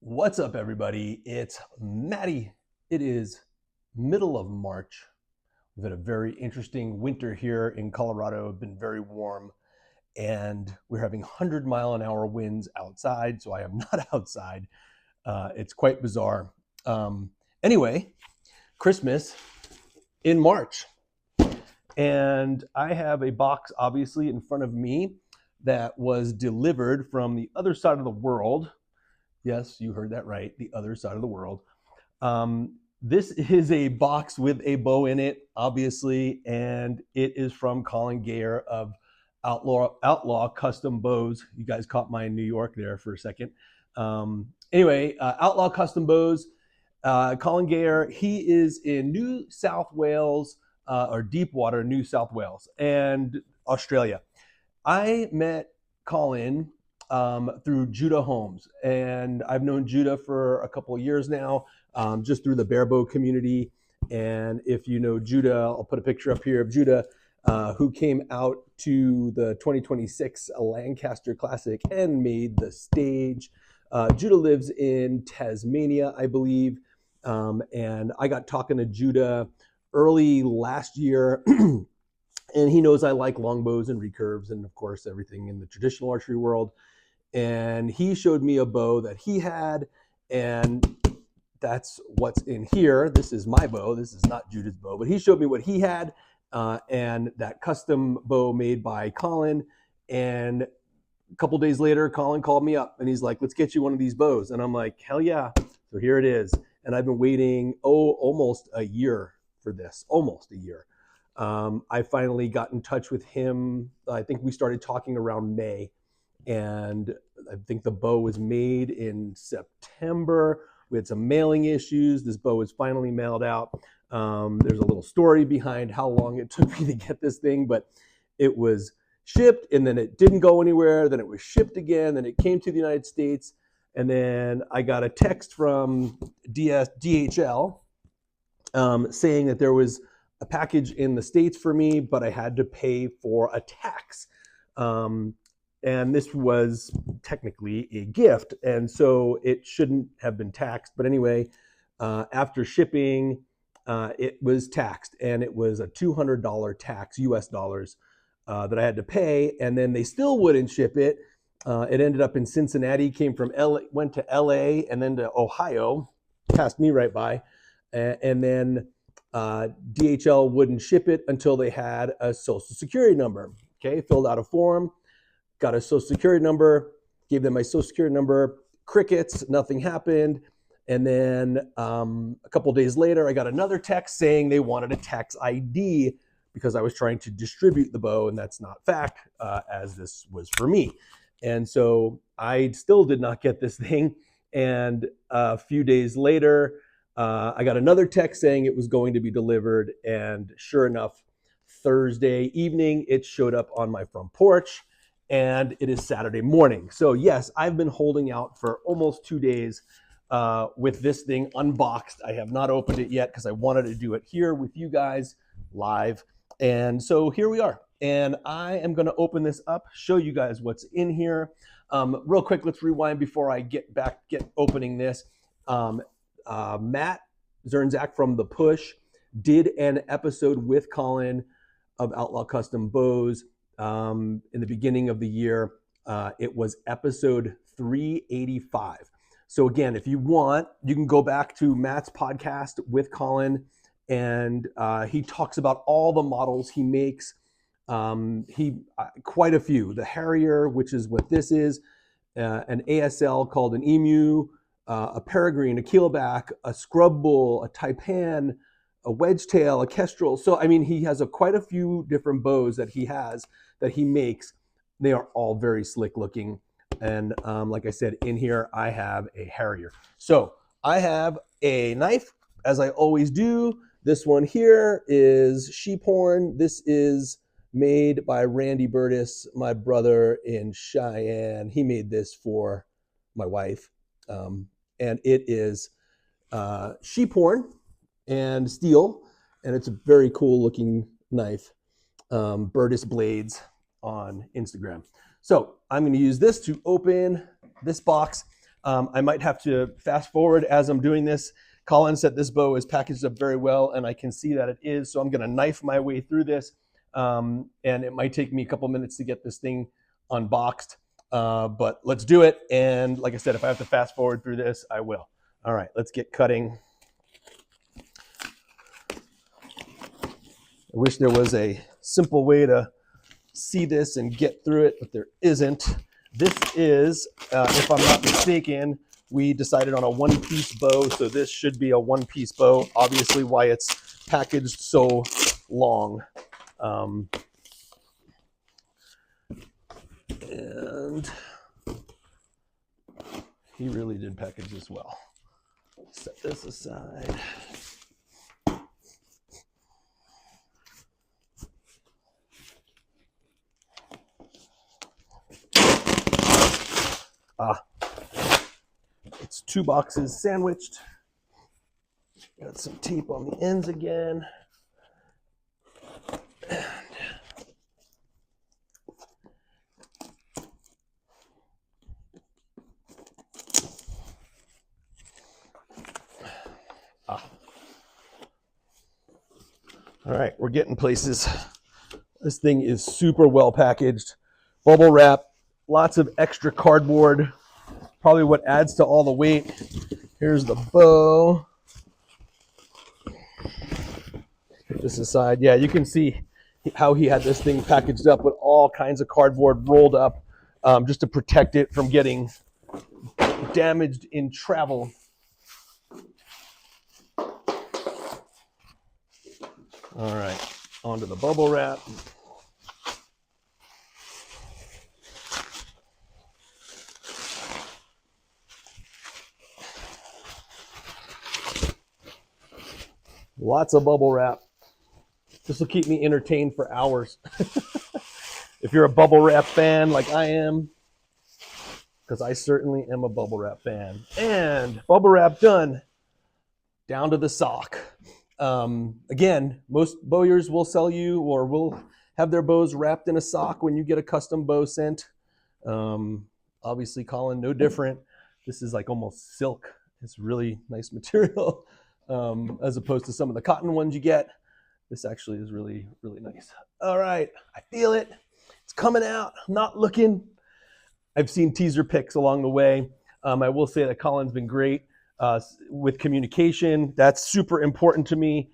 What's up, everybody? It's Maddie. It is middle of March. We've had a very interesting winter here in Colorado. It's been very warm, and we're having 100-mile-an-hour winds outside, so I am not outside. It's quite bizarre. Anyway, Christmas in March, and I have a box, obviously, in front of me that was delivered from the other side of the world. Yes, you heard that right. The other side of the world. This is a box with a bow in it, obviously, and it is from Colin Gair of Outlaw Custom Bows. You guys caught my New York there for a second. Anyway, Outlaw Custom Bows. Colin Gair, he is in New South Wales, or Deepwater, New South Wales, and Australia. I met Colin through Judah Holmes, and I've known Judah for a couple of years now, just through the barebow community. And if you know Judah, I'll put a picture up here of Judah, who came out to the 2026 Lancaster Classic and made the stage. Judah lives in Tasmania, I believe, and I got talking to Judah early last year. And he knows I like longbows and recurves and, of course, everything in the traditional archery world. And he showed me a bow that he had, and that's what's in here. This is my bow. This is not Judah's bow, but he showed me what he had, and that custom bow made by Colin. And a couple days later, Colin called me up, and he's like, "Let's get you one of these bows." And I'm like, "Hell yeah!" So here it is. And I've been waiting almost a year for this. Almost a year. I finally got in touch with him. I think we started talking around May, and I think the bow was made in September. We had some mailing issues. This bow was finally mailed out. There's a little story behind how long it took me to get this thing, but it was shipped, and then it didn't go anywhere. Then it was shipped again. Then it came to the United States, and then I got a text from DHL saying that there was a package in the States for me, but I had to pay for a tax. And this was technically a gift, and so it shouldn't have been taxed. But anyway, after shipping, it was taxed, and it was a $200 tax, US dollars, that I had to pay, and then they still wouldn't ship it. It ended up in Cincinnati, came from LA, went to LA, and then to Ohio, passed me right by, and then DHL wouldn't ship it until they had a social security number. Okay, filled out a form, got a social security number, gave them my social security number, crickets, nothing happened. And then a couple days later, I got another text saying they wanted a tax ID because I was trying to distribute the bow, and that's not fact, as this was for me. And so I still did not get this thing. And a few days later, I got another text saying it was going to be delivered, and sure enough, Thursday evening, it showed up on my front porch, and it is Saturday morning. So yes, I've been holding out for almost 2 days with this thing unboxed. I have not opened it yet because I wanted to do it here with you guys live. And so here we are. And I am going to open this up, show you guys what's in here. Real quick, let's rewind before I get opening this. Matt Zernzak from The Push did an episode with Colin of Outlaw Custom Bows in the beginning of the year. It was episode 385. So again, if you want, you can go back to Matt's podcast with Colin, and he talks about all the models he makes. Quite a few. The Harrier, which is what this is, an ASL called an Emu, a peregrine, a keelback, a scrub bull, a taipan, a wedgetail, a kestrel. So I mean, he has quite a few different bows that he makes. They are all very slick looking. And like I said, in here I have a Harrier. So I have a knife, as I always do. This one here is sheep horn. This is made by Randy Burtis, my brother in Cheyenne. He made this for my wife. And it is sheep horn and steel, and it's a very cool looking knife. Burtis Blades on Instagram. So I'm going to use this to open this box. I might have to fast forward as I'm doing this. Colin said this bow is packaged up very well, and I can see that it is. So I'm going to knife my way through this, and it might take me a couple minutes to get this thing unboxed. But let's do it. And like I said, if I have to fast forward through this, I will. All right, let's get cutting. I wish there was a simple way to see this and get through it, but there isn't. This is, if I'm not mistaken, we decided on a one-piece bow, so this should be a one-piece bow. Obviously, why it's packaged so long. And he really did package this well. Set this aside. It's 2 boxes sandwiched. Got some tape on the ends again. All right, we're getting places. This thing is super well packaged. Bubble wrap, lots of extra cardboard, probably what adds to all the weight. Here's the bow. Put this aside. Yeah, you can see how he had this thing packaged up with all kinds of cardboard rolled up just to protect it from getting damaged in travel. All right, onto the bubble wrap. Lots of bubble wrap. This will keep me entertained for hours. If you're a bubble wrap fan like I am, because I certainly am a bubble wrap fan. And bubble wrap done, down to the sock. Again, most bowyers will sell you or will have their bows wrapped in a sock when you get a custom bow sent. Obviously, Colin, no different. This is like almost silk. It's really nice material as opposed to some of the cotton ones you get. This actually is really, really nice. All right, I feel it. It's coming out. I'm not looking. I've seen teaser pics along the way. I will say that Colin's been great with communication. That's super important to me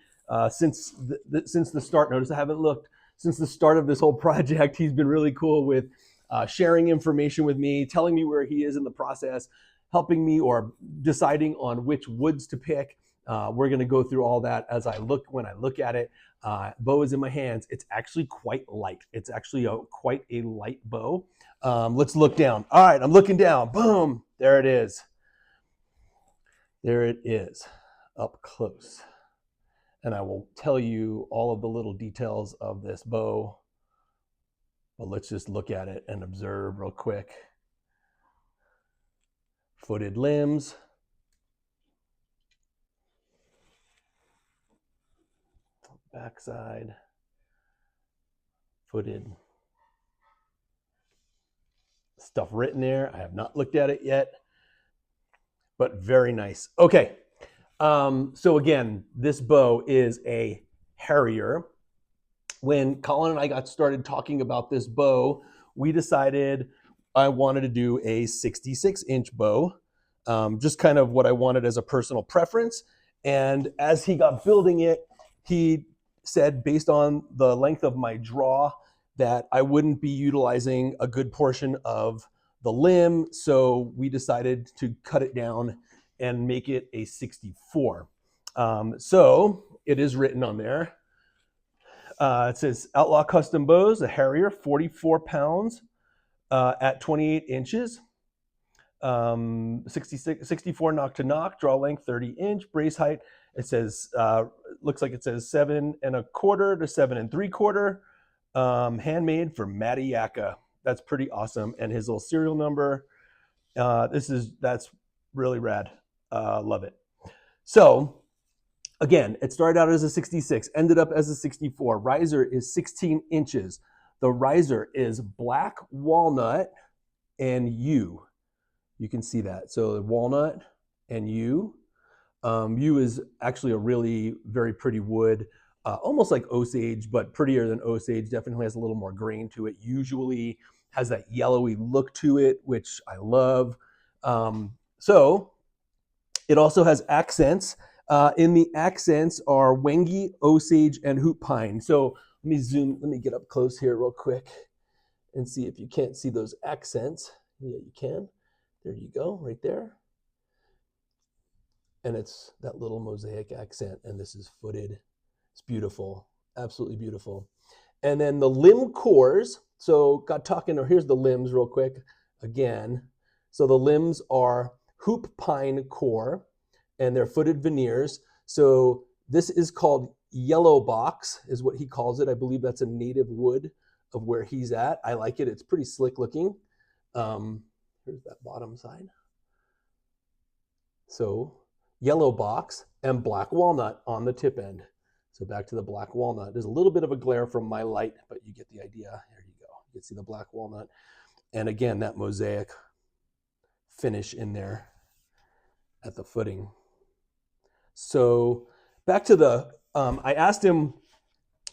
since the start. Notice I haven't looked. Since the start of this whole project, he's been really cool with sharing information with me, telling me where he is in the process, helping me or deciding on which woods to pick. We're going to go through all that as when I look at it. Bow is in my hands. It's actually quite light. It's actually quite a light bow. Let's look down. All right, I'm looking down. Boom, there it is. There it is, up close. And I will tell you all of the little details of this bow. But let's just look at it and observe real quick. Footed limbs. Backside. Footed. Stuff written there. I have not looked at it yet, but very nice. Okay. So again, this bow is a Harrier. When Colin and I got started talking about this bow, we decided I wanted to do a 66-inch bow, just kind of what I wanted as a personal preference. And as he got building it, he said, based on the length of my draw, that I wouldn't be utilizing a good portion of the limb. So we decided to cut it down and make it a 64. So it is written on there. It says Outlaw Custom Bows, a Harrier, 44 pounds at 28 inches. 64 knock to knock, draw length 30 inch, brace height. It says, looks like it says 7 1/4 to 7 3/4. Handmade for Matty Yaka. That's pretty awesome. And his little serial number. That's really rad. Love it. So again, it started out as a 66, ended up as a 64. Riser is 16 inches. The riser is black walnut and yew. You can see that. So walnut and yew. Yew is actually a really very pretty wood, almost like osage, but prettier than osage. Definitely has a little more grain to it. Usually has that yellowy look to it, which I love. So it also has accents. In the accents are wengi, osage, and hoop pine. So let me get up close here real quick and see if you can't see those accents. Yeah, you can. There you go, right there. And it's that little mosaic accent, and this is footed. It's beautiful, absolutely beautiful. And then the limb cores. So got talking, or here's the limbs real quick again. So the limbs are hoop pine core, and they're footed veneers. So this is called yellow box, is what he calls it. I believe that's a native wood of where he's at. I like it. It's pretty slick looking. Here's that bottom side. So yellow box and black walnut on the tip end. So back to the black walnut. There's a little bit of a glare from my light, but you get the idea. There you go. You can see the black walnut. And again, that mosaic finish in there at the footing. So back to the, I asked him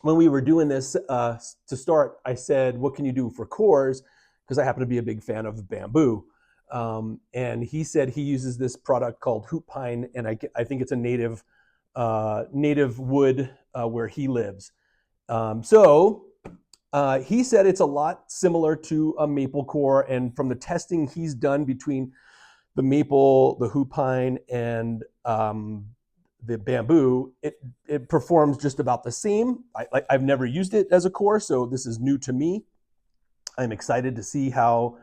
when we were doing this to start, I said, what can you do for cores? Because I happen to be a big fan of bamboo. And he said he uses this product called hoop pine, and I think it's a native wood where he lives. So he said it's a lot similar to a maple core, and from the testing he's done between the maple, the hoop pine, and the bamboo, it performs just about the same. I've never used it as a core, so this is new to me. I'm excited to see how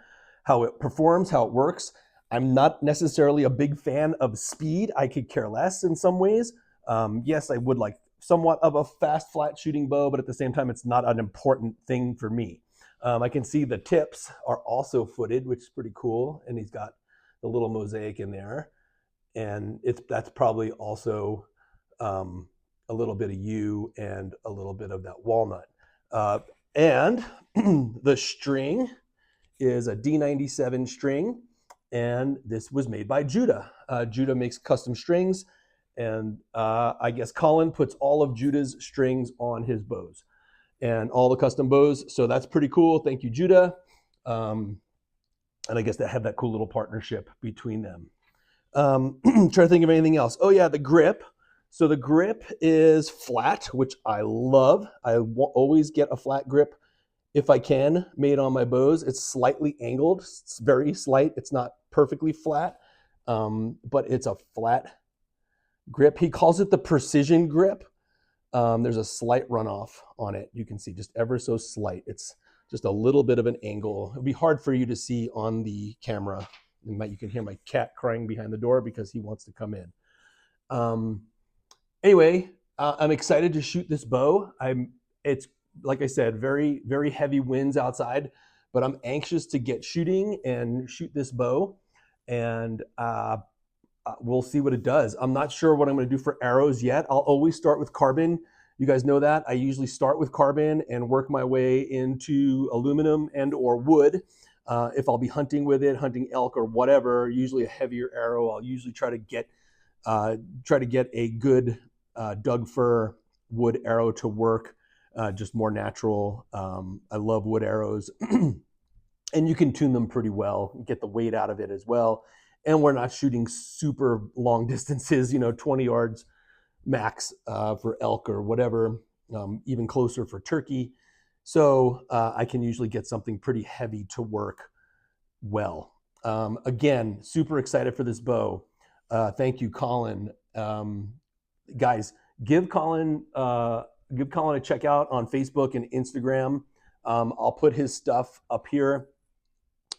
it performs, how it works. I'm not necessarily a big fan of speed. I could care less in some ways. Yes, I would like somewhat of a fast, flat shooting bow, but at the same time, it's not an important thing for me. I can see the tips are also footed, which is pretty cool. And he's got the little mosaic in there. And that's probably also a little bit of yew and a little bit of that walnut. And the string is a D97 string, and this was made by Judah. Judah makes custom strings, and I guess Colin puts all of Judah's strings on his bows and all the custom bows. So that's pretty cool. Thank you, Judah. And I guess they have that cool little partnership between them. Trying to think of anything else. Oh yeah, the grip. So the grip is flat, which I love. I always get a flat grip if I can, made on my bows. It's slightly angled. It's very slight. It's not perfectly flat, but it's a flat grip. He calls it the precision grip. There's a slight runoff on it. You can see just ever so slight. It's just a little bit of an angle. It'd be hard for you to see on the camera. You can hear my cat crying behind the door because he wants to come in. Anyway, I'm excited to shoot this bow. It's like I said, very, very heavy winds outside, but I'm anxious to get shooting and shoot this bow, and we'll see what it does. I'm not sure what I'm going to do for arrows yet. I'll always start with carbon. You guys know that. I usually start with carbon and work my way into aluminum and or wood. If I'll be hunting with it, hunting elk or whatever, usually a heavier arrow, I'll usually try to get a good Doug fir wood arrow to work, just more natural. I love wood arrows, and you can tune them pretty well, get the weight out of it as well. And we're not shooting super long distances, 20 yards max for elk or whatever, even closer for turkey. So I can usually get something pretty heavy to work well. Again, super excited for this bow. Thank you, Colin. Guys, give Colin a check out on Facebook and Instagram. I'll put his stuff up here.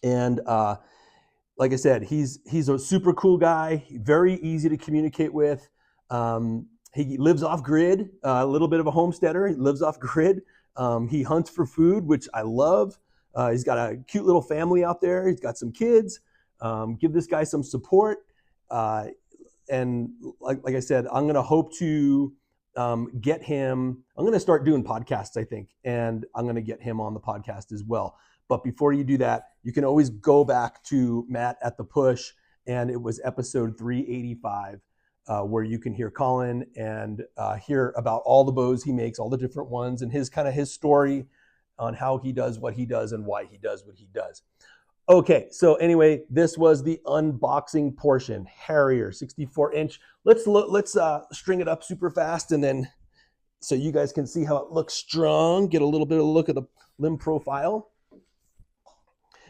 And like I said, he's a super cool guy, very easy to communicate with. He lives off grid, a little bit of a homesteader. He lives off grid. He hunts for food, which I love. He's got a cute little family out there. He's got some kids. Give this guy some support. And like I said, I'm going to hope to get him. I'm going to start doing podcasts, I think, and I'm going to get him on the podcast as well. But before you do that, you can always go back to Matt at the Push, and it was episode 385, where you can hear Colin and hear about all the bows he makes, all the different ones, and his story on how he does what he does and why he does what he does. Okay, so anyway, this was the unboxing portion. Harrier 64-inch. Let's string it up super fast, and then so you guys can see how it looks strong. Get a little bit of a look at the limb profile,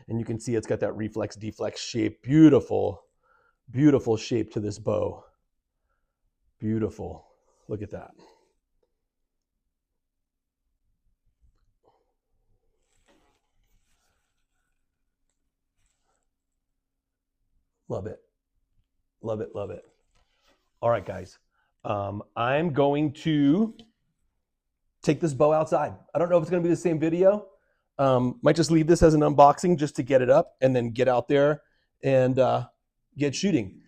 and you can see it's got that reflex deflex shape. Beautiful, beautiful shape to this bow. Beautiful. Look at that. Love it. Love it. Love it. All right, guys. I'm going to take this bow outside. I don't know if it's going to be the same video. Might just leave this as an unboxing just to get it up and then get out there and get shooting.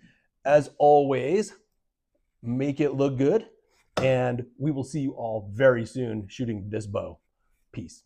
As always, make it look good, and we will see you all very soon shooting this bow. Peace.